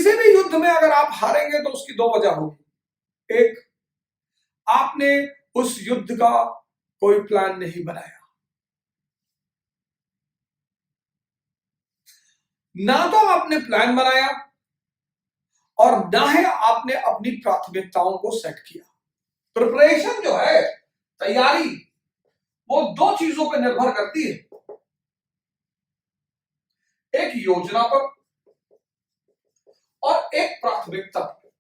किसी भी युद्ध में अगर आप हारेंगे तो उसकी दो वजह होगी। एक, आपने उस युद्ध का कोई प्लान नहीं बनाया, ना तो आपने प्लान बनाया और ना ही आपने अपनी प्राथमिकताओं को सेट किया। प्रिपरेशन जो है, तैयारी, वो दो चीजों पर निर्भर करती है, एक योजना पर और एक प्राथमिकता पर।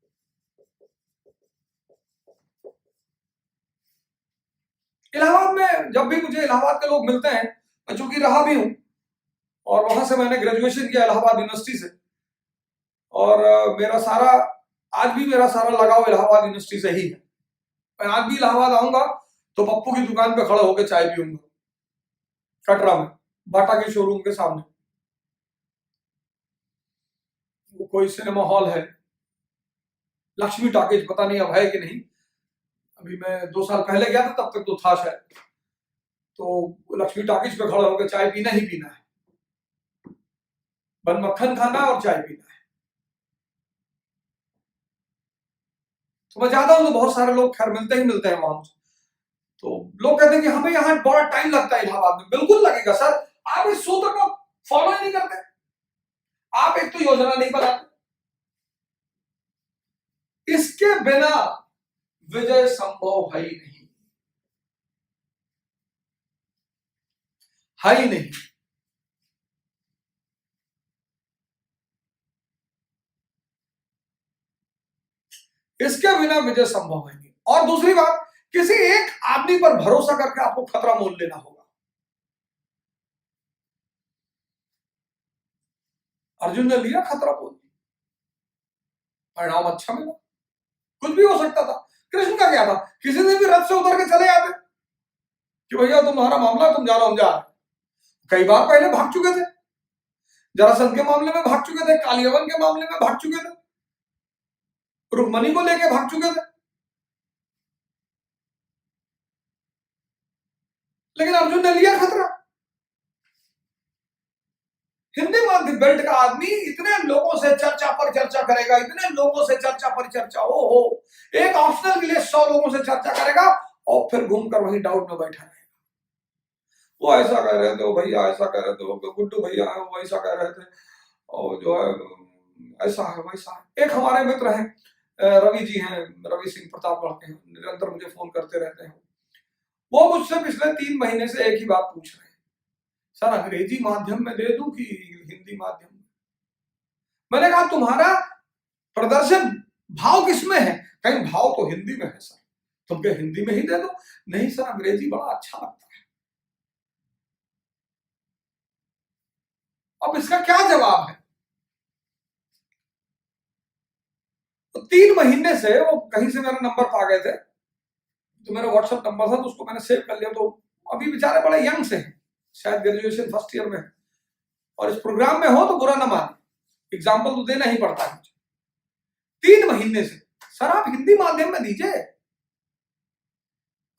इलाहाबाद में जब भी मुझे इलाहाबाद के लोग मिलते हैं, मैं चूंकि रहा भी हूं और वहां से मैंने ग्रेजुएशन किया इलाहाबाद यूनिवर्सिटी से, और मेरा सारा, आज भी मेरा सारा लगाव इलाहाबाद यूनिवर्सिटी से ही है। मैं आज भी इलाहाबाद आऊंगा तो पप्पू की दुकान पे खड़ा होकर चाय पीऊंगा, कटरा में बाटा के शोरूम के सामने। वो कोई सिनेमा हॉल है, लक्ष्मी टॉकीज, पता नहीं अब है कि नहीं। अभी मैं 2 साल पहले गया था, तब तक तो था शायद। तो लक्ष्मी टॉकीज पे खड़ा होकर चाय पीना ही पीना है, बन मक्खन खाना है और चाय पीना है। तो मैं जाता हूं तो बहुत सारे लोग खैर मिलते हैं वहां से। तो लोग कहते हैं कि हमें यहाँ बड़ा टाइम लगता है इलाहाबाद में। बिल्कुल लगेगा सर, आप इस सूत्र को फॉलो ही नहीं करते। आप एक तो योजना नहीं बनाते, इसके बिना विजय संभव है ही नहीं, है ही नहीं। इसके बिना विजय संभव है नहीं। और दूसरी बात, किसी एक आदमी पर भरोसा करके आपको खतरा मोल लेना होगा। अर्जुन ने लिया खतरा मोल, परिणाम अच्छा मिला। कुछ भी हो सकता था। कृष्ण का क्या था, किसी दिन भी रथ से उतर के चले आते कि भैया तुम्हारा मामला, तुम जानो हम जा रहे। कई बार पहले भाग चुके थे, जरासंध के मामले में भाग चुके थे, कालियवन के मामले में भाग चुके थे, रुक्मणी को लेके भाग चुके थे। लेकिन अर्जुन ने लिया खतरा। हिंदी माध्यम बेल्ट का आदमी इतने लोगों से चर्चा पर चर्चा करेगा, इतने लोगों से चर्चा पर चर्चा, ओ हो, एक ऑप्शनल के लिए 100 लोगों से चर्चा करेगा और फिर घूमकर वहीं डाउट में बैठा रहेगा। वो ऐसा कह रहे थे, वो भैया ऐसा कह रहे थे, गुड्डू भैया है वो ऐसा कह रहे थे, और जो है ऐसा है वैसा है। एक हमारे मित्र हैं, रवि जी हैं, रवि सिंह प्रतापगढ़ के हैं, निरंतर मुझे फोन करते रहते हैं। वो मुझसे पिछले 3 महीने से एक ही बात पूछ रहे हैं, सर अंग्रेजी माध्यम में दे दूं कि हिंदी माध्यम में? मैंने कहा तुम्हारा प्रदर्शन भाव किसमें है? कहीं भाव तो हिंदी में है सर, तुम क्या हिंदी में ही दे दो? नहीं सर, अंग्रेजी बड़ा अच्छा लगता है। अब इसका क्या जवाब है? तो 3 महीने से वो कहीं से मेरा नंबर पा गए थे, तो मेरा व्हाट्सएप नंबर था, तो उसको मैंने सेव कर लिया। तो अभी बेचारे बड़े यंग से हैं, शायद ग्रेजुएशन फर्स्ट ईयर में है, और इस प्रोग्राम में हो तो बुरा ना माने, एग्जाम्पल तो देना ही पड़ता है। 3 महीने से, सर आप हिंदी माध्यम में दीजिए।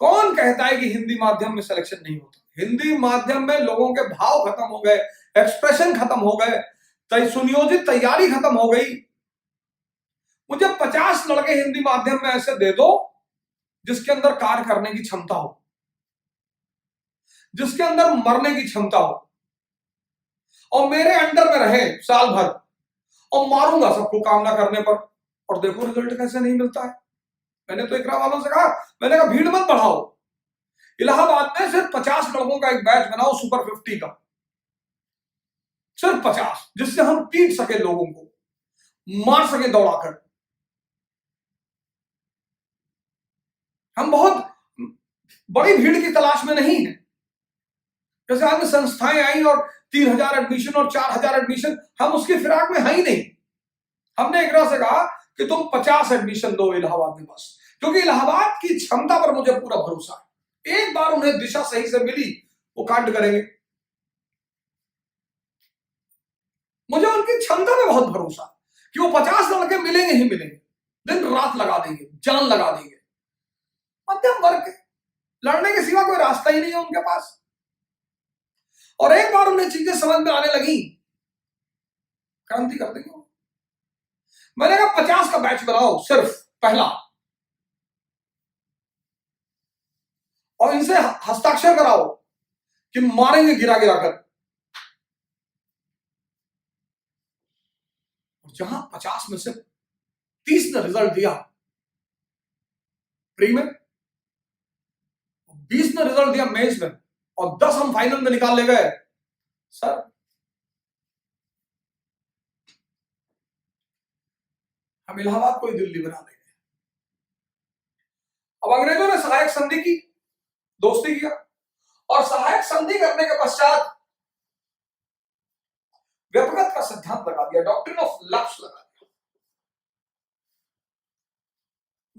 कौन कहता है कि हिंदी माध्यम में सिलेक्शन नहीं होता? हिंदी माध्यम में लोगों के भाव खत्म हो गए, एक्सप्रेशन खत्म हो गए, सुनियोजित तैयारी खत्म हो गई। मुझे 50 लड़के हिंदी माध्यम में ऐसे दे दो जिसके अंदर कार्य करने की क्षमता हो, जिसके अंदर मरने की क्षमता हो, और मेरे अंडर में रहे साल भर, और मारूंगा सबको काम ना करने पर, और देखो रिजल्ट कैसे नहीं मिलता है। मैंने तो इकरा वालों से कहा, मैंने कहा भीड़ मत बढ़ाओ, इलाहाबाद में सिर्फ 50 लड़कों का एक बैच बनाओ, सुपर 50 का, सिर्फ 50, जिससे हम पीट सके लोगों को, मार सके दौड़ाकर। हम बहुत बड़ी भीड़ की तलाश में नहीं है। जैसे आज संस्थाएं आई और 3000 एडमिशन और 4000 एडमिशन, हम उसकी फिराक में है ही नहीं। हमने एकरा से कहा कि तुम 50 एडमिशन दो इलाहाबाद में बस, क्योंकि इलाहाबाद की क्षमता पर मुझे पूरा भरोसा है। एक बार उन्हें दिशा सही से मिली, वो कांड करेंगे। मुझे उनकी क्षमता में बहुत भरोसा कि वो 50 लड़के मिलेंगे ही मिलेंगे, दिन रात लगा देंगे, जान लगा देंगे। मध्यम वर्ग के, लड़ने के सिवा कोई रास्ता ही नहीं है उनके पास। और एक बार उन्हें चीजें समझ में आने लगी, क्रांति कर देंगे। मैंने कहा 50 का बैच बनाओ सिर्फ पहला, और इनसे हस्ताक्षर कराओ कि मारेंगे गिरा गिरा कर। जहां 50 में से 30 ने रिजल्ट दिया प्री में, 20 ने रिजल्ट दिया मेंस में, और 10 हम फाइनल में निकाल ले गए सर। हम इलाहाबाद को ही दिल्ली बना देंगे। अब अंग्रेजों ने सहायक संधि की, दोस्ती किया, और सहायक संधि करने के पश्चात व्यपगत का सिद्धांत लगा दिया, डॉक्ट्रिन ऑफ लैप्स लगा दिया।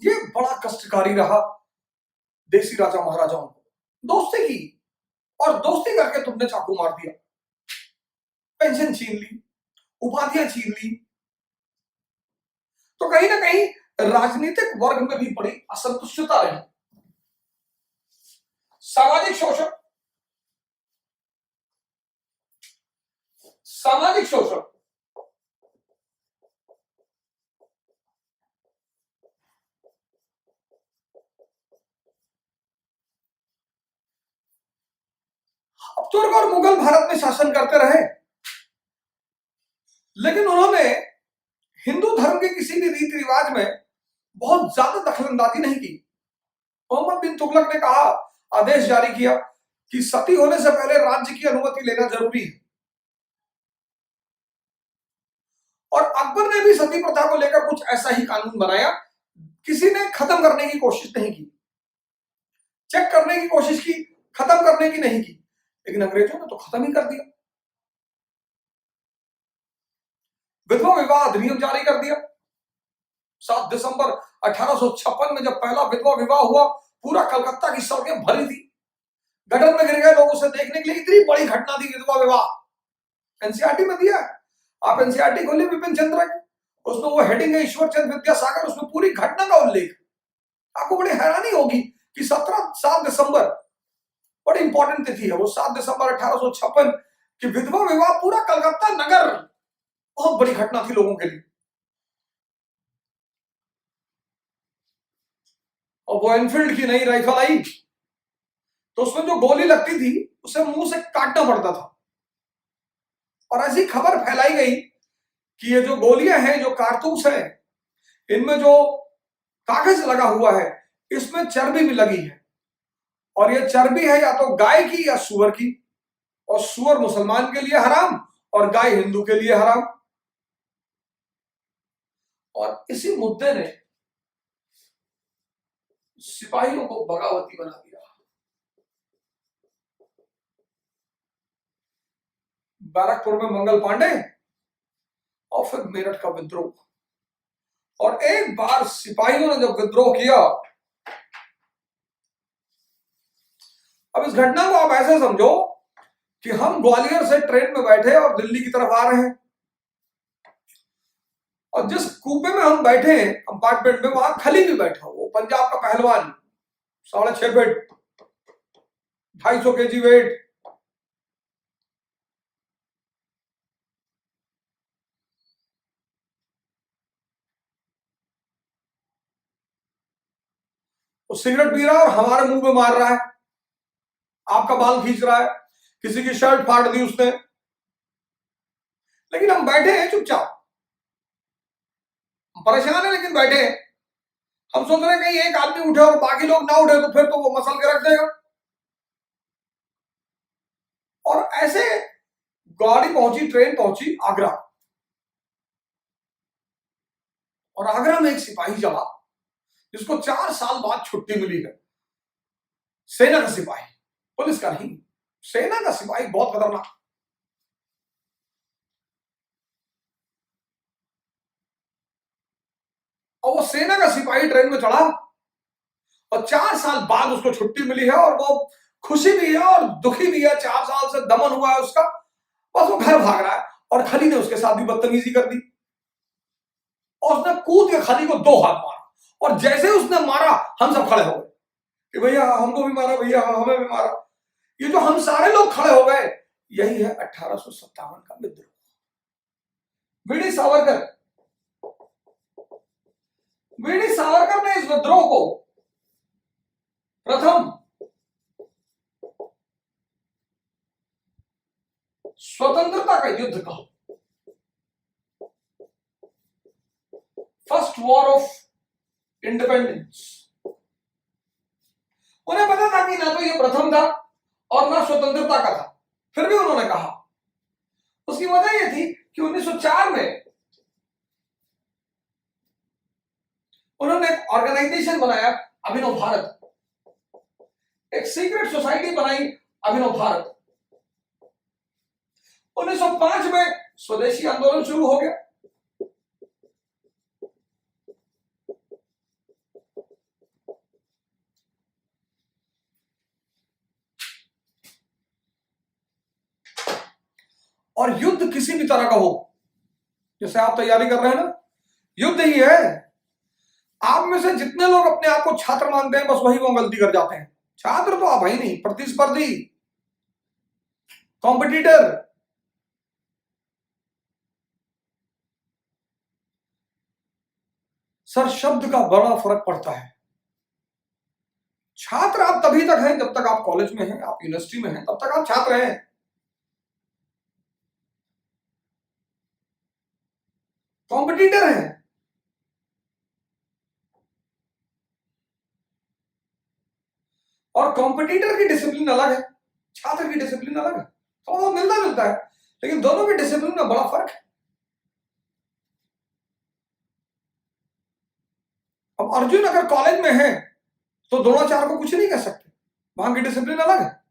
ये बड़ा कष्टकारी रहा देसी राजा महाराजाओं को। दोस्ती की, और दोस्ती करके तुमने चाकू मार दिया, पेंशन छीन ली, उपाधियां छीन ली, तो कहीं ना कहीं राजनीतिक वर्ग में भी बड़ी असंतुष्टता रही। सामाजिक शोषण, सामाजिक शोषण, अब तुर्क और मुगल भारत में शासन करते रहे, लेकिन उन्होंने हिंदू धर्म के किसी भी रीति रिवाज में बहुत ज्यादा दखलंदाजी नहीं की। मोहम्मद बिन तुगलक ने कहा, आदेश जारी किया कि सती होने से पहले राज्य की अनुमति लेना जरूरी है, और अकबर ने भी सती प्रथा को लेकर कुछ ऐसा ही कानून बनाया। किसी ने खत्म करने की कोशिश नहीं की, चेक करने की कोशिश की, खत्म करने की नहीं की, लेकिन अंग्रेजों ने तो खत्म ही कर दिया। विधवा विवाह अधिनियम जारी कर दिया। 7 दिसंबर 1856 में जब पहला विधवा विवाह हुआ, पूरा कलकत्ता की सड़कें भरी थी, गटर में गिर गए लोग उसे देखने के लिए। इतनी बड़ी घटना थी विधवा विवाह। एनसीईआरटी में दिया है, आप एनसीईआरटी खोलिए विपिन चंद्र की, उसमें वो हेडिंग है ईश्वर चंद्र विद्यासागर, उसमें पूरी घटना का उल्लेख। आपको बड़ी हैरानी होगी कि 7 दिसंबर बड़ी इंपॉर्टेंट तिथि है वो, 7 दिसंबर 1856 की विधवा विवाह, पूरा कलकत्ता नगर, बहुत बड़ी घटना थी लोगों के लिए। और वो एनफील्ड की नई राइफल आई, तो उसमें जो गोली लगती थी उसे मुंह से काटना पड़ता था, और ऐसी खबर फैलाई गई कि ये जो गोलियां हैं, जो कारतूस है, इनमें जो कागज लगा हुआ है, इसमें चर्बी भी लगी है, और ये चर्बी है या तो गाय की या सुअर की, और सुअर मुसलमान के लिए हराम और गाय हिंदू के लिए हराम। और इसी मुद्दे ने सिपाहियों को बगावती बना दिया। बैरकपुर में मंगल पांडे, और फिर मेरठ का विद्रोह। और एक बार सिपाहियों ने जब विद्रोह किया, अब इस घटना को आप ऐसे समझो कि हम ग्वालियर से ट्रेन में बैठे और दिल्ली की तरफ आ रहे हैं, और जिस कूपे में हम बैठे हैं कंपार्टमेंट में, वहां खली भी बैठा हो, वो पंजाब का पहलवान, 6.5 फीट, 250 kg वेट, वो सिगरेट पी रहा है और हमारे मुंह में मार रहा है, आपका बाल खींच रहा है, किसी की शर्ट फाड़ दी उसने, लेकिन हम बैठे हैं चुपचाप, परेशान है लेकिन बैठे हैं। हम सोच रहे हैं कहीं एक आदमी उठे और बाकी लोग ना उठे तो फिर तो वो मसल के रख देगा। और ऐसे गाड़ी पहुंची, ट्रेन पहुंची आगरा, और आगरा में एक सिपाही जवान जिसको 4 साल बाद छुट्टी मिली है, सेना का सिपाही, पुलिस का नहीं, सेना का सिपाही, बहुत खतरनाक। और वो सेना का सिपाही ट्रेन में चढ़ा, और 4 साल बाद उसको छुट्टी मिली है, और वो खुशी भी है और दुखी भी है, 4 साल से दमन हुआ है उसका, बस वो घर भाग रहा है। और खली ने उसके साथ भी बदतमीजी कर दी, और उसने कूद के खली को 2 हाथ मारा, और जैसे उसने मारा हम सब खड़े हो गए कि भैया हमको भी मारा, भैया हमें भी मारा। ये जो हम सारे लोग खड़े हो गए, यही है 1857 का विद्रोह। वीडी सावरकर वीडी सावरकर ने इस विद्रोह को प्रथम स्वतंत्रता का युद्ध कहा, फर्स्ट वॉर ऑफ इंडिपेंडेंस। उन्हें पता था कि ना तो ये प्रथम था और ना स्वतंत्रता का था, फिर भी उन्होंने कहा। उसकी वजह यह थी कि 1904 में उन्होंने एक ऑर्गेनाइजेशन बनाया, अभिनव भारत, एक सीक्रेट सोसाइटी बनाई, अभिनव भारत। 1905 में स्वदेशी आंदोलन शुरू हो गया। और युद्ध किसी भी तरह का हो, जैसे आप तैयारी कर रहे हैं ना, युद्ध ही है। आप में से जितने लोग अपने आप को छात्र मानते हैं, बस वही वो गलती कर जाते हैं। छात्र तो आप ही नहीं, प्रतिस्पर्धी, कॉम्पिटिटर। सर, शब्द का बड़ा फर्क पड़ता है। छात्र आप तभी तक हैं जब तक आप कॉलेज में हैं, आप यूनिवर्सिटी में हैं, तब तक आप छात्र हैं। कॉम्पिटिटर हैं। और कॉम्पिटिटर की डिसिप्लिन अलग है, छात्र की डिसिप्लिन अलग है। तो मिलता जुलता है, लेकिन दोनों की डिसिप्लिन में बड़ा फर्क है। अब अर्जुन अगर कॉलेज में है तो द्रोणाचार्य को कुछ नहीं कह सकते, वहां की डिसिप्लिन अलग है।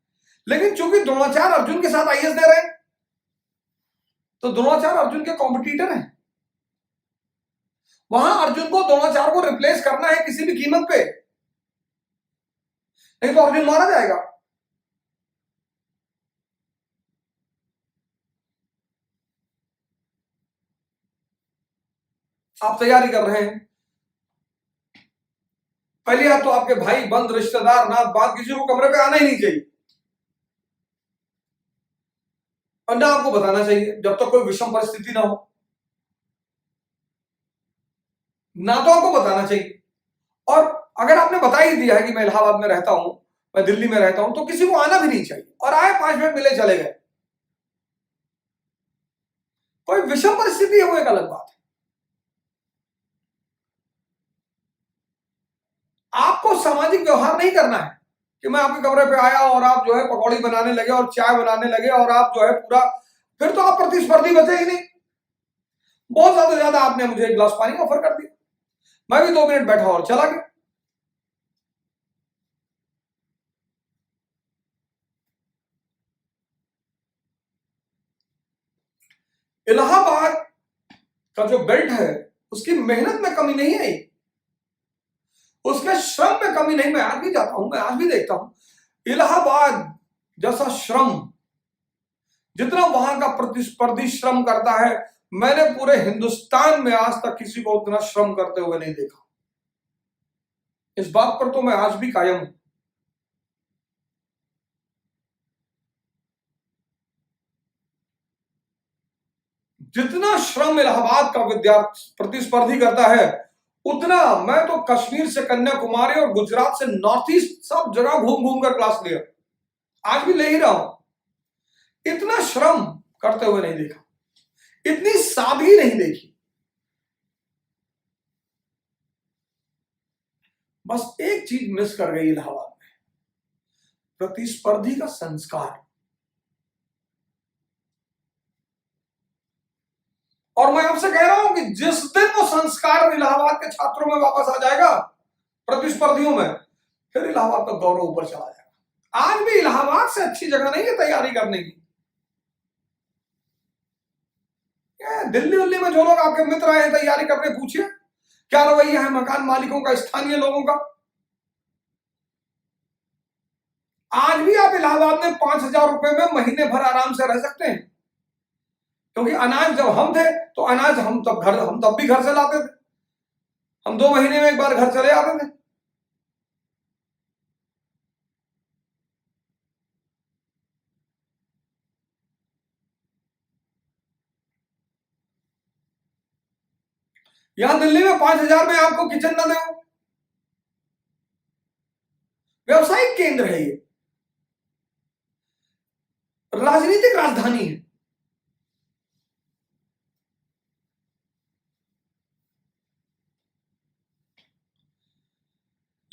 लेकिन चूंकि द्रोणाचार्य अर्जुन के साथ आईएएस दे रहे हैं, तो द्रोणाचार्य अर्जुन के कॉम्पिटिटर हैं। वहां अर्जुन को द्रोणाचार्य को रिप्लेस करना है किसी भी कीमत पे, नहीं तो अर्जुन मारा जाएगा। आप तैयारी कर रहे हैं, पहली बात तो आपके भाई बंद रिश्तेदार नाथ बात किसी को कमरे पे आना ही नहीं चाहिए, और ना आपको बताना चाहिए जब तक कोई विषम परिस्थिति ना हो। ना तो आपको बताना चाहिए, और अगर आपने बता ही दिया है कि मैं इलाहाबाद में रहता हूं, मैं दिल्ली में रहता हूं, तो किसी को आना भी नहीं चाहिए। और आए 5 मिनट मिले चले गए, कोई विषम परिस्थिति है वो एक अलग बात है। आपको सामाजिक व्यवहार नहीं करना है कि मैं आपके कमरे पे आया और आप जो है पकौड़ी बनाने लगे और चाय बनाने लगे और आप जो है पूरा, फिर तो आप प्रतिस्पर्धी बचे ही नहीं। बहुत ज्यादा आपने मुझे एक गिलास पानी ऑफर कर दिया, मैं भी 2 मिनट बैठा और चला गया। इलाहाबाद का जो बेल्ट है उसकी मेहनत में कमी नहीं आई, उसके श्रम में कमी नहीं। मैं आज भी जाता हूं, मैं आज भी देखता हूं इलाहाबाद जैसा श्रम, जितना वहां का प्रतिस्पर्धी श्रम करता है, मैंने पूरे हिंदुस्तान में आज तक किसी को उतना श्रम करते हुए नहीं देखा। इस बात पर तो मैं आज भी कायम हूं। जितना श्रम इलाहाबाद का विद्यार्थी प्रतिस्पर्धी करता है, उतना मैं तो कश्मीर से कन्याकुमारी और गुजरात से नॉर्थ ईस्ट सब जगह घूम घूम कर क्लास लिया, आज भी ले ही रहा हूं। इतना श्रम करते हुए नहीं देखा, इतनी सादगी नहीं देखी। बस एक चीज मिस कर गई इलाहाबाद में, प्रतिस्पर्धी का संस्कार। और मैं आपसे कह रहा हूं कि जिस दिन वो संस्कार इलाहाबाद के छात्रों में वापस आ जाएगा, प्रतिस्पर्धियों में, फिर इलाहाबाद का गौरव ऊपर चला जाएगा। आज भी इलाहाबाद से अच्छी जगह नहीं है तैयारी करने की। दिल्ली उल्ली में जो लोग आपके मित्र आए हैं तैयारी करने, पूछिए क्या रवैया है मकान मालिकों का, स्थानीय लोगों का। आज भी आप इलाहाबाद में 5,000 रुपए में महीने भर आराम से रह सकते हैं, क्योंकि अनाज जब हम थे तो अनाज हम तब भी घर से लाते थे, हम 2 महीने में एक बार घर चले आते थे। यहां दिल्ली में 5,000 में आपको किचन ना दे, व्यवसायिक केंद्र है ये, राजनीतिक राजधानी है।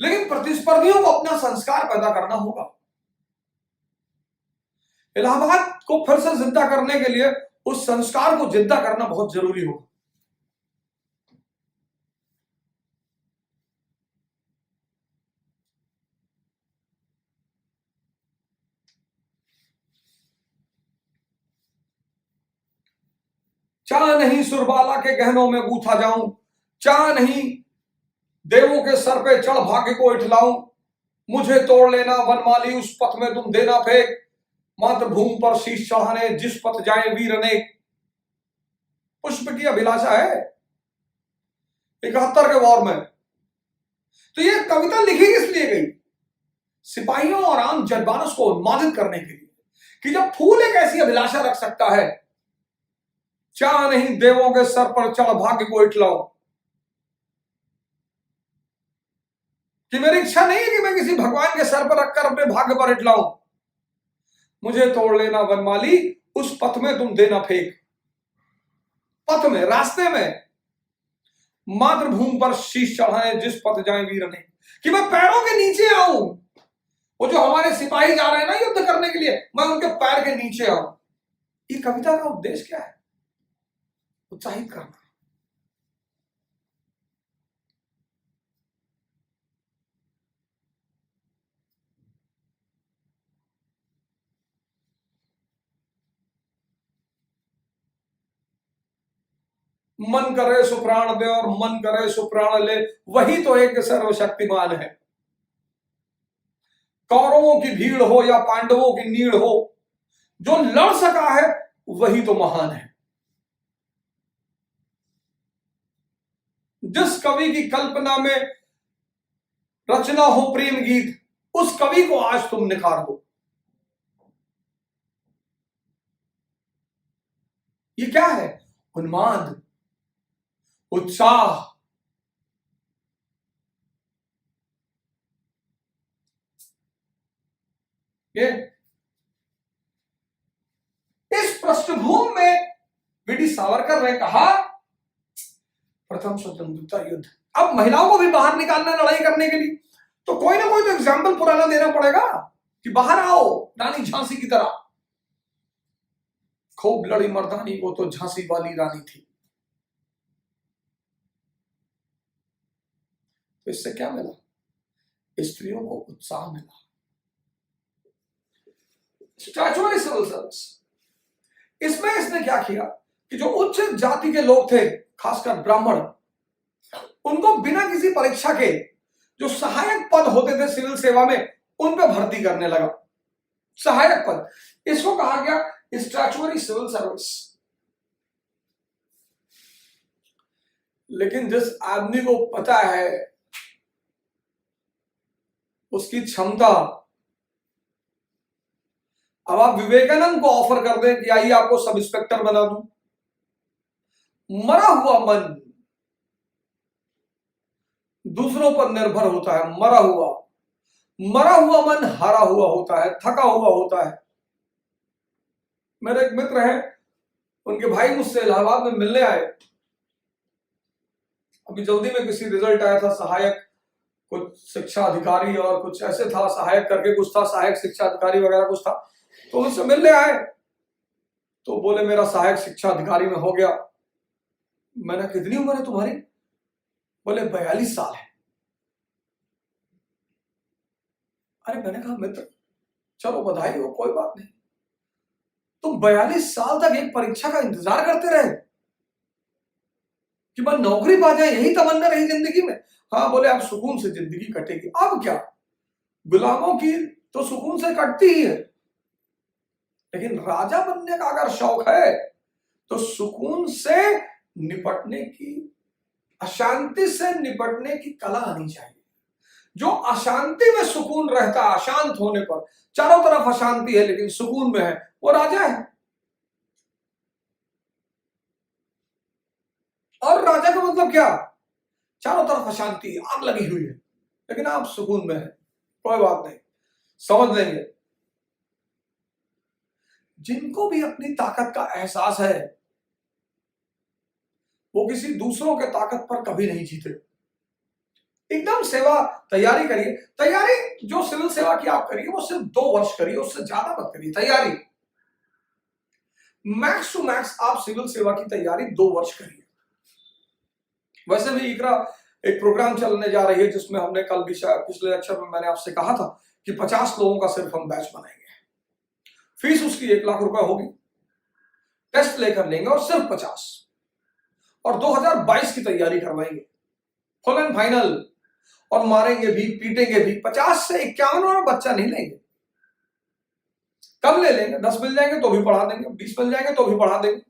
लेकिन प्रतिस्पर्धियों को अपना संस्कार पैदा करना होगा। इलाहाबाद को फिर से जिंदा करने के लिए उस संस्कार को जिंदा करना बहुत जरूरी होगा। चाह नहीं सुरबाला के गहनों में गूथा जाऊं, चाह नहीं देवों के सर पे चढ़ भाग्य को इठलाऊं, मुझे तोड़ लेना वनमाली उस पथ में तुम देना फेंक, मातृभूमि पर शीश चढ़ाने जिस पथ जाए वीर अनेक। पुष्प की अभिलाषा है 71 के वॉर में। तो ये कविता लिखी किस लिए गई? सिपाहियों और आम जनमानस को उन्मादित करने के लिए कि जब फूल एक ऐसी अभिलाषा रख सकता है, चाह नहीं देवों के सर पर चढ़ भाग्य को इठलाऊं, कि मेरी इच्छा नहीं है कि मैं किसी भगवान के सर पर रखकर अपने भाग्य पर इठलाऊं, मुझे तोड़ लेना वनमाली उस पथ में तुम देना फेंक। पथ में, रास्ते में, मातृभूमि पर शीश चढ़ाए जिस पथ जाए वीर ने, कि मैं पैरों के नीचे आऊं। वो जो हमारे सिपाही जा रहे हैं ना युद्ध करने के लिए, मैं उनके पैर के नीचे आऊं। ये कविता का उद्देश्य क्या है? उत्साहित करना। मन करे सो प्राण दे और मन करे सो प्राण ले, वही तो एक सर्वशक्तिमान है। कौरवों की भीड़ हो या पांडवों की नीड़ हो, जो लड़ सका है वही तो महान है। जिस कवि की कल्पना में रचना हो प्रेम गीत, उस कवि को आज तुम निखार दो। ये क्या है? उन्माद, उत्साह, ये इस पृष्ठभूमि में वीडी सावरकर ने कहा प्रथम स्वतंत्रता युद्ध, अब महिलाओं को भी बाहर निकालना लड़ाई करने के लिए, तो कोई ना कोई तो एग्जाम्पल पुराना देना पड़ेगा कि बाहर आओ रानी झांसी की तरह। खूब लड़ी मर्दानी, वो तो झांसी वाली रानी थी। तो इससे क्या मिला? स्त्रियों को उत्साह मिला। स्टैट्यूटरी सिविल सर्विस, इसमें इसने क्या किया कि जो उच्च जाति के लोग थे, खासकर ब्राह्मण, उनको बिना किसी परीक्षा के जो सहायक पद होते थे सिविल सेवा में, उन पे भर्ती करने लगा। सहायक पद, इसको कहा गया स्टैट्यूटरी सिविल सर्विस। लेकिन जिस आदमी को पता है उसकी क्षमता, अब आप विवेकानंद को ऑफर कर दें कि आइए आपको सब इंस्पेक्टर बना दूं, मरा हुआ मन दूसरों पर निर्भर होता है। मरा हुआ मन हारा हुआ होता है, थका हुआ होता है। मेरे एक मित्र हैं, उनके भाई मुझसे इलाहाबाद में मिलने आए। अभी जल्दी में किसी रिजल्ट आया था, सहायक कुछ शिक्षा अधिकारी और कुछ ऐसे था, सहायक करके कुछ था, सहायक शिक्षा अधिकारी वगैरह कुछ था। तो उनसे मिलने आए तो बोले मेरा सहायक शिक्षा अधिकारी में हो गया। मैंने कितनी उम्र है तुम्हारी? बोले 42 साल है। अरे मैंने कहा मित्र चलो बधाई हो, कोई बात नहीं, तुम 42 साल तक एक परीक्षा का इंतजार करते रहे कि मैं नौकरी पा जाए, यही तमन्ना रही जिंदगी में? हाँ, बोले अब सुकून से जिंदगी कटेगी। अब क्या, गुलामों की तो सुकून से कटती ही है, लेकिन राजा बनने का अगर शौक है तो सुकून से निपटने की, अशांति से निपटने की कला आनी चाहिए। जो अशांति में सुकून रहता है, अशांत होने पर, चारों तरफ अशांति है लेकिन सुकून में है, वो राजा है। और राजा का मतलब क्या? चारों तरफ अशांति, आग लगी हुई है, लेकिन आप सुकून में हैं, कोई बात नहीं, समझ लेंगे। जिनको भी अपनी ताकत का एहसास है वो किसी दूसरों के ताकत पर कभी नहीं जीते। एकदम सेवा तैयारी करिए। तैयारी जो सिविल सेवा की आप करिए वो सिर्फ 2 वर्ष करिए, उससे ज्यादा मत करिए। तैयारी मैक्स टू मैक्स आप सिविल सेवा की तैयारी 2 वर्ष करिए। वैसे भी इकरा एक प्रोग्राम चलने जा रही है जिसमें हमने कल भी पिछले लेक्चर में मैंने आपसे कहा था कि 50 लोगों का सिर्फ हम बैच बनाएंगे। फीस उसकी 1 लाख रुपए होगी, टेस्ट लेकर लेंगे और सिर्फ 50, और 2022 की तैयारी करवाएंगे फुल एंड फाइनल, और मारेंगे भी पीटेंगे भी। 50 से 51 में बच्चा नहीं लेंगे। कब ले लेंगे? 10 मिल जाएंगे तो भी पढ़ा देंगे, 20 मिल जाएंगे तो भी पढ़ा देंगे,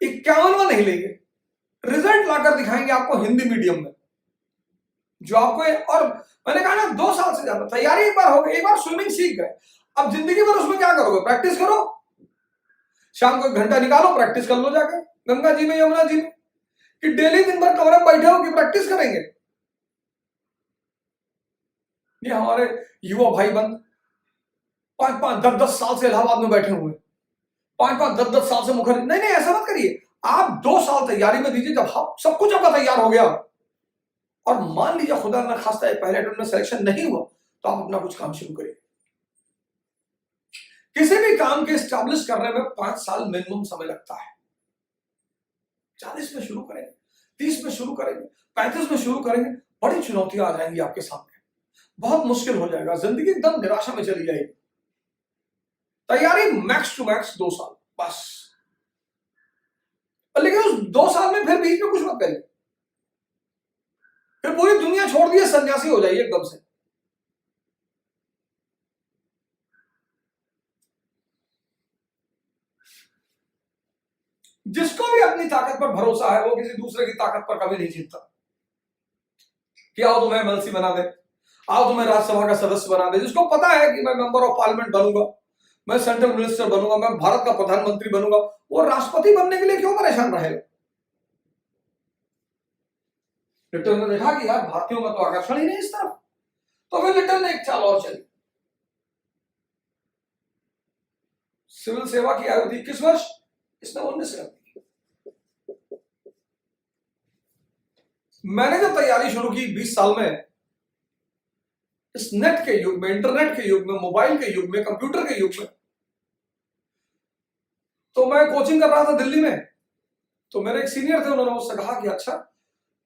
51 नहीं लेंगे। रिजल्ट लाकर दिखाएंगे आपको हिंदी मीडियम में, जो आपको, और मैंने कहा ना 2 साल से ज्यादा तैयारी एक बार हो गई, एक बार स्विमिंग सीख गए, अब जिंदगी भर उसमें क्या करोगे? प्रैक्टिस करो, शाम को 1 घंटा निकालो, प्रैक्टिस कर लो जाकर गंगा जी में, यमुना जी में, कि डेली दिन भर कमरे में बैठे हो कि प्रैक्टिस करेंगे। ये हमारे युवा भाई बंद 5-5, 10-10 साल से इलाहाबाद में बैठे हुए, 5-5, 10-10 साल से मुखर। नहीं नहीं, ऐसा मत करिए। आप 2 साल तैयारी में दीजिए। जब सब कुछ आपका तैयार हो गया और मान लीजिए खुदा ना खास्ता है पहले अटेम्प्ट में सिलेक्शन नहीं हुआ, तो आप अपना कुछ काम शुरू करिए। किसी भी काम के स्टैब्लिश करने में 5 साल मिनिमम समय लगता है। 40 में शुरू करेंगे, 30 में शुरू करेंगे, 35 में शुरू करेंगे, बड़ी चुनौतियां आ जाएंगी आपके सामने, बहुत मुश्किल हो जाएगा, जिंदगी एकदम निराशा में चली जाएगी। तैयारी मैक्स टू मैक्स 2 साल बस। लेकिन उस 2 साल में फिर बीच में कुछ मत करिए, फिर पूरी दुनिया छोड़ दिए, सन्यासी हो जाइए एकदम से। जिसको भी अपनी ताकत पर भरोसा है वो किसी दूसरे की ताकत पर कभी नहीं जीतता। कि आओ तुम्हें एमएलसी बना दे, आओ तुम्हें राज्यसभा का सदस्य बना दे। जिसको पता है कि मैं मेंबर ऑफ पार्लियामेंट बनूंगा, मैं सेंट्रल मिनिस्टर बनूंगा, मैं भारत का प्रधानमंत्री बनूंगा, वो राष्ट्रपति बनने के लिए क्यों परेशान रहेगा? लिटल ने देखा कि यार भारतीयों का तो आकर्षण ही नहीं इस तरफ, तो फिर लिटल ने एक चाल और चली। सिविल सेवा की आयु थी 21 वर्ष, इसने 19 कर दी। मैंने जब तैयारी शुरू की 20 साल में, इस नेट के युग में, इंटरनेट के युग में, मोबाइल के युग में, कंप्यूटर के युग में, तो मैं कोचिंग कर रहा था दिल्ली में। तो मेरे एक सीनियर थे, उन्होंने मुझसे कहा कि अच्छा,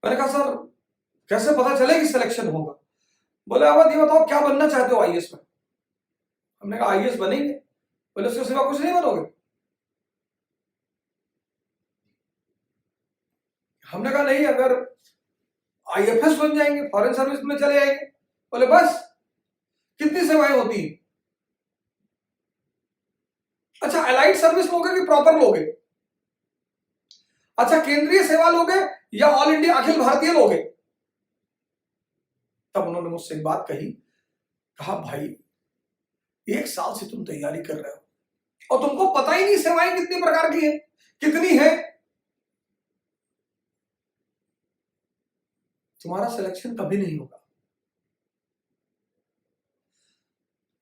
मैंने कहा सर कैसे पता चलेगी सिलेक्शन होगा? बोले अब ये बताओ क्या बनना चाहते हो आईएएस में? हमने कहा आईएएस बनेंगे। बोले उसके सिवा कुछ नहीं बनोगे? हमने कहा नहीं, अगर आईएफएस बन जाएंगे, फॉरेन सर्विस में चले जाएंगे। बोले बस? कितनी सेवाएं होती हैं? अच्छा, अलाइड सर्विस लोगे कि प्रॉपर लोगे? अच्छा, केंद्रीय सेवा लोगे या ऑल इंडिया अखिल भारतीय लोगे? तब उन्होंने मुझसे एक बात कही, कहा भाई 1 साल से तुम तैयारी कर रहे हो और तुमको पता ही नहीं सेवाएं कितनी प्रकार की है, कितनी है। तुम्हारा सिलेक्शन कभी नहीं होगा।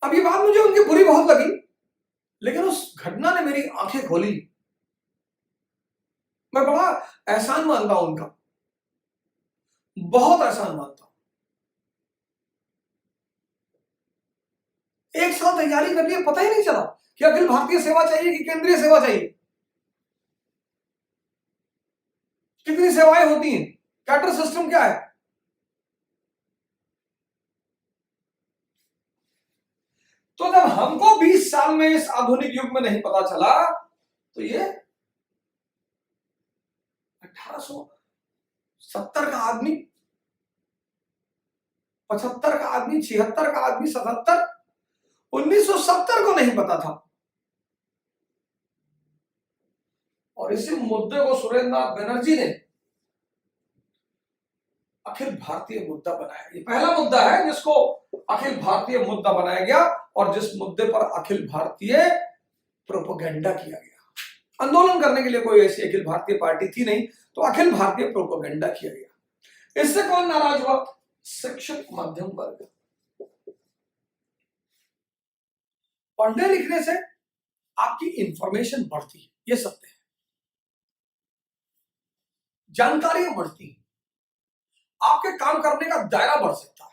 अब ये बात मुझे उनकी बुरी बहुत लगी, लेकिन उस घटना ने मेरी आंखें खोली। मैं बड़ा एहसान मानता हूं उनका, बहुत एहसान मानता हूं। 1 साल तैयारी कर ली, पता ही नहीं चला कि अखिल भारतीय सेवा चाहिए कि केंद्रीय सेवा चाहिए। कितनी सेवाएं होती हैं, कैडर सिस्टम क्या है। तो जब हमको 20 साल में इस आधुनिक युग में नहीं पता चला, तो ये 1870 का आदमी, 75 का आदमी, 76 का आदमी, 77, 1970 को नहीं पता था। और इसी मुद्दे को सुरेंद्र नाथ बनर्जी ने अखिल भारतीय मुद्दा बनाया। ये पहला मुद्दा है जिसको अखिल भारतीय मुद्दा बनाया गया और जिस मुद्दे पर अखिल भारतीय प्रोपेगेंडा किया गया। आंदोलन करने के लिए कोई ऐसी अखिल भारतीय पार्टी थी नहीं, तो अखिल भारतीय प्रोपेगेंडा किया गया। इससे कौन नाराज हुआ? शिक्षित मध्यम वर्ग। पढ़ने लिखने से आपकी इंफॉर्मेशन बढ़ती है, ये सत्य है, जानकारियां बढ़ती है, आपके काम करने का दायरा बढ़ सकता है।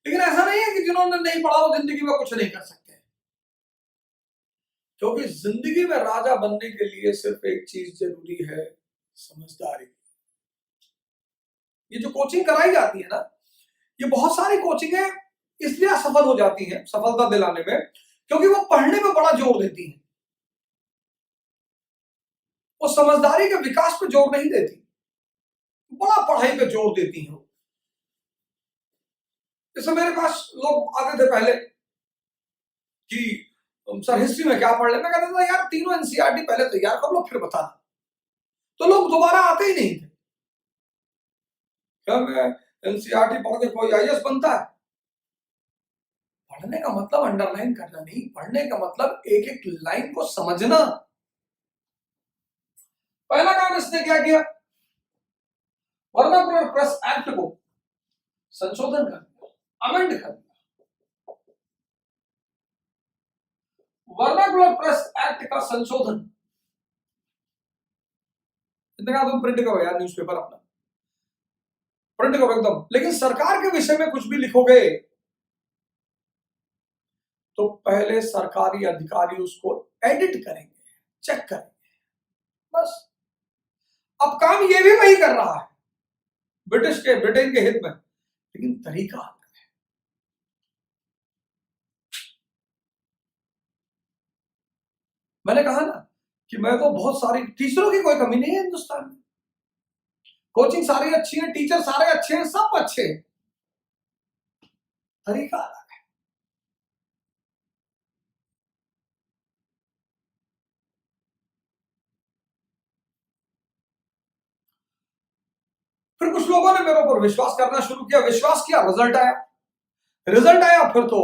लेकिन ऐसा नहीं है कि जिन्होंने नहीं पढ़ा वो जिंदगी में कुछ नहीं कर सकते, क्योंकि जिंदगी में राजा बनने के लिए सिर्फ एक चीज जरूरी है, समझदारी। ये जो कोचिंग कराई जाती है ना, ये बहुत सारी कोचिंगें इसलिए असफल हो जाती हैं सफलता दिलाने में, क्योंकि वो पढ़ने पे बड़ा जोर देती हैं, वो समझदारी के विकास पे जोर नहीं देती, बड़ा पढ़ाई पे जोर देती हैं। जैसे मेरे पास लोग आते थे पहले कि सर हिस्ट्री में क्या पढ़ ले, मैं कहता था यार तीनों एनसीईआरटी पहले तैयार कर लो फिर बताना, तो लोग दोबारा आते ही नहीं थे। क्या मैं एनसीईआरटी पढ़ के कोई आईएएस बनता है? पढ़ने का मतलब अंडरलाइन करना नहीं, पढ़ने का मतलब एक एक लाइन को समझना। पहला काम इसने क्या किया, वर्नाकुलर प्रेस एक्ट को संशोधन कर दिया, अमेंड कर दिया। वर्नाकुलर प्रेस एक्ट का संशोधन, इतना तुम प्रिंट करो यार न्यूज़पेपर अपना, प्रिंट करो एकदम, लेकिन सरकार के विषय में कुछ भी लिखोगे तो पहले सरकारी अधिकारी उसको एडिट करेंगे, चेक करेंगे, बस। अब काम ये भी वही कर रहा है ब्रिटेन के हित में, लेकिन तरीका अलग है। मैंने कहा ना कि मैं तो बहुत सारी टीचरों की कोई कमी नहीं है हिंदुस्तान में, कोचिंग सारी अच्छी है, टीचर सारे अच्छे हैं, सब अच्छे हैं, तरीका अलग है। फिर कुछ लोगों ने मेरे ऊपर विश्वास करना शुरू किया, विश्वास किया, रिजल्ट आया फिर तो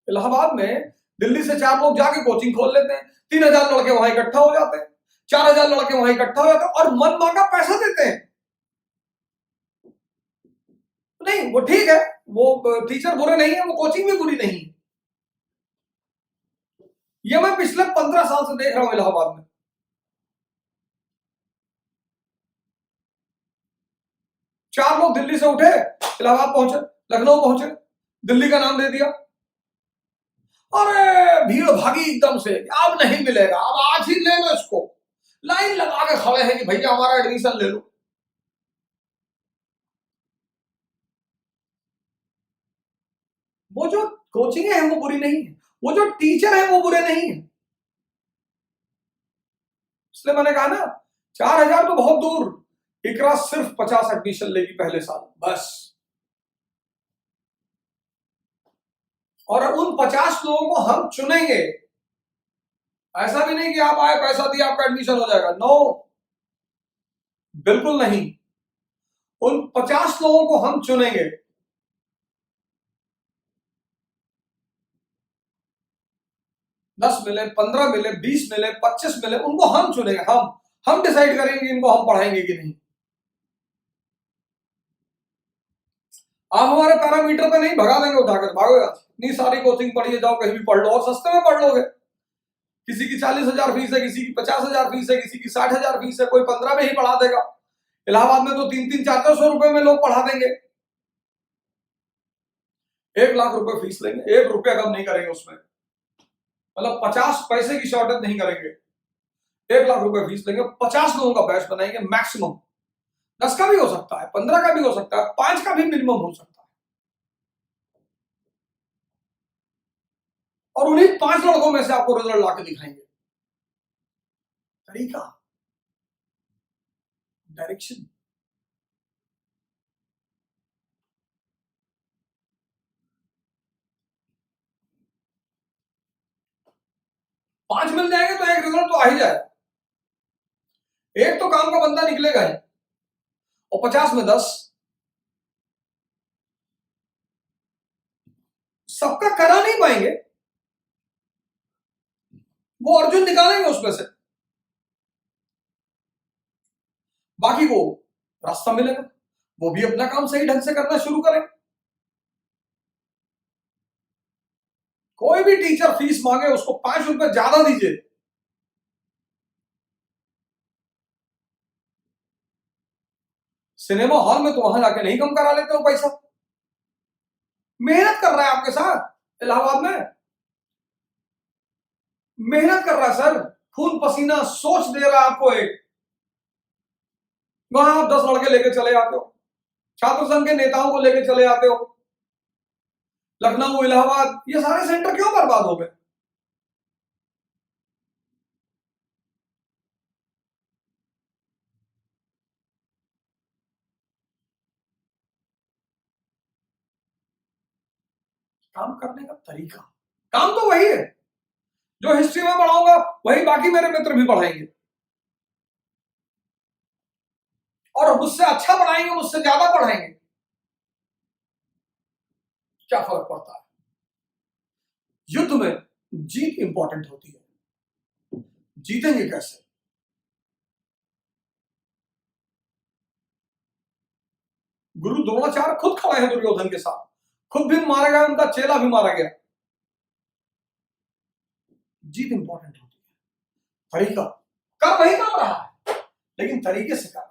इलाहाबाद में दिल्ली से 4 लोग जाके कोचिंग खोल लेते हैं, 3000 लड़के वहां इकट्ठा हो जाते हैं, 4000 लड़के वहां इकट्ठा हो जाते हैं और मन मांगा पैसा देते हैं। नहीं वो ठीक है, वो टीचर बुरे नहीं है, वो कोचिंग भी बुरी नहीं है, ये मैं पिछले 15 साल से देख रहा हूं इलाहाबाद में। चार लोग दिल्ली से उठे, इलाहाबाद पहुंचे, लखनऊ पहुंचे, दिल्ली का नाम दे दिया, अरे भीड़ भागी एकदम से, अब नहीं मिलेगा, अब आज ही ले लो इसको, लाइन लगा के खड़े हैं कि भैया हमारा एडमिशन ले लो। वो जो कोचिंग है वो बुरी नहीं है, वो जो टीचर है वो बुरे नहीं है। इसलिए मैंने कहा ना 4000 तो बहुत दूर, इकरा सिर्फ 50 एडमिशन लेगी पहले साल बस, और उन 50 लोगों को हम चुनेंगे। ऐसा भी नहीं कि आप आए पैसा दिया आपका एडमिशन हो जाएगा, नो, बिल्कुल नहीं। उन 50 लोगों को हम चुनेंगे, 10 मिले, 15 मिले, 20 मिले, 25 मिले, उनको हम चुनेंगे, हम डिसाइड करेंगे इनको हम पढ़ाएंगे कि नहीं। आप हमारे पैरामीटर पे नहीं भगा देंगे उठाकर, भागो यार, इतनी सारी कोचिंग पढ़िए, जाओ कहीं भी पढ़ लो और सस्ते में पढ़ लोगे। किसी की 40,000 फीस है, किसी की 50,000 फीस है, किसी की 60,000 फीस है, कोई 15 में ही पढ़ा देगा। इलाहाबाद में तो 3-3, 400 रुपए में लोग पढ़ा देंगे। 1 लाख रुपए फीस लेंगे, 1 रुपया कम नहीं करेंगे उसमें, मतलब 50 पैसे की शॉर्टेज नहीं करेंगे, 1 लाख रुपए फीस लेंगे, 50 लोगों का बैच बनाएंगे मैक्सिमम, 10 का भी हो सकता है, 15 का भी हो सकता है, 5 का भी मिनिमम हो सकता है, और उन्हीं 5 लड़कों में से आपको रिजल्ट लाके दिखाएंगे। तरीका, डायरेक्शन। पांच मिल जाएंगे तो एक रिजल्ट तो आ ही जाएगा, एक तो काम का बंदा निकलेगा ही, और 50 में 10, सबका करा नहीं पाएंगे, वो अर्जुन निकालेंगे उसमें से, बाकी को रास्ता मिलेगा, वो भी अपना काम सही ढंग से करना शुरू करें। कोई भी टीचर फीस मांगे उसको 5 रुपए ज्यादा दीजिए, सिनेमा हॉल में तो वहां जाके नहीं कम करा लेते हो पैसा। मेहनत कर रहा है आपके साथ इलाहाबाद में, मेहनत कर रहा है सर, खून पसीना सोच दे रहा है आपको एक, वहां आप 10 लड़के लेके चले आते हो, छात्र संघ के नेताओं को लेके चले आते हो, लखनऊ इलाहाबाद ये सारे सेंटर क्यों बर्बाद हो गए? काम करने का तरीका, काम तो वही है जो हिस्ट्री में पढ़ाऊंगा, वही बाकी मेरे मित्र भी पढ़ाएंगे, और मुझसे अच्छा पढ़ाएंगे, मुझसे ज्यादा पढ़ाएंगे, क्या फर्क पड़ता है? युद्ध में जीत इंपॉर्टेंट होती है, जीतेंगे कैसे? गुरु द्रोणाचार्य खुद खड़े हैं दुर्योधन के साथ, खुद भी मारा गया, उनका चेला भी मारा गया। जीत इंपॉर्टेंट होती है, तरीका कर वही काम रहा है, लेकिन तरीके से कर।